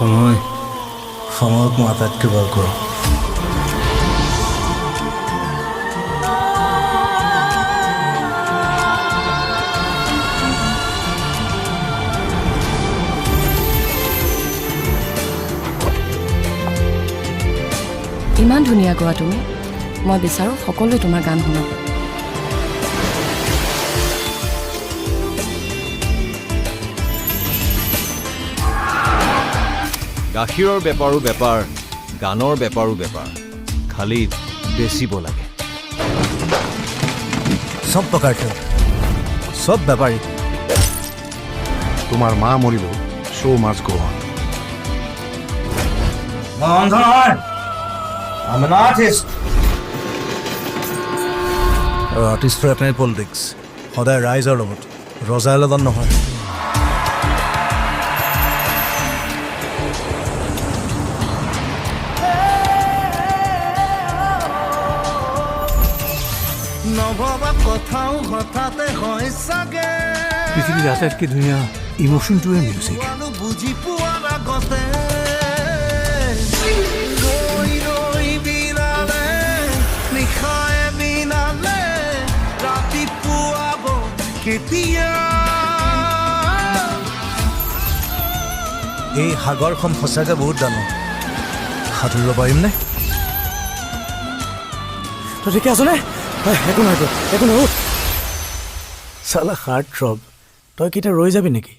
সময়ক মই আটাইতকৈ ভাল কৰোঁ। ইমান ধুনীয়া গোৱা তুমি। মই বিচাৰোঁ সকলোৱে তোমাৰ গান শুনক। গাখীৰৰ বেপাৰো বেপাৰ, গানৰ বেপাৰো বেপাৰ, খালি বেচিব লাগে। চব প্ৰকাৰটো চব বেপাৰী। তোমাৰ মা মৰিলেও show' must go on. I'm an artist. আৰু আৰ্টিষ্টৰ এটাই পলিটিক্স, সদায় ৰাইজৰ লগত, ৰজাৰ লগত নহয়। নভবা কথাও হঠাতে হয় চাগে, পৃথিৱীৰ আটাইতকৈ ধুনীয়া ইমোশ্যনটোৱে মিউজিক। বুজি পোৱাৰ আগতে ৰৈ ৰৈ বিনালে, নিশায়ে বিনালে, ৰাতিপুৱাব কেতিয়া। এই সাগৰখন সঁচাকৈ বহুত ডাঙৰ, সাঁতুৰিব পাৰিমনে? তই ঠিকে আছনে? একো নহয়, একো নহয়। চালা হাৰ্ট থ্ৰব, তই কেতিয়া ৰৈ যাবি নেকি?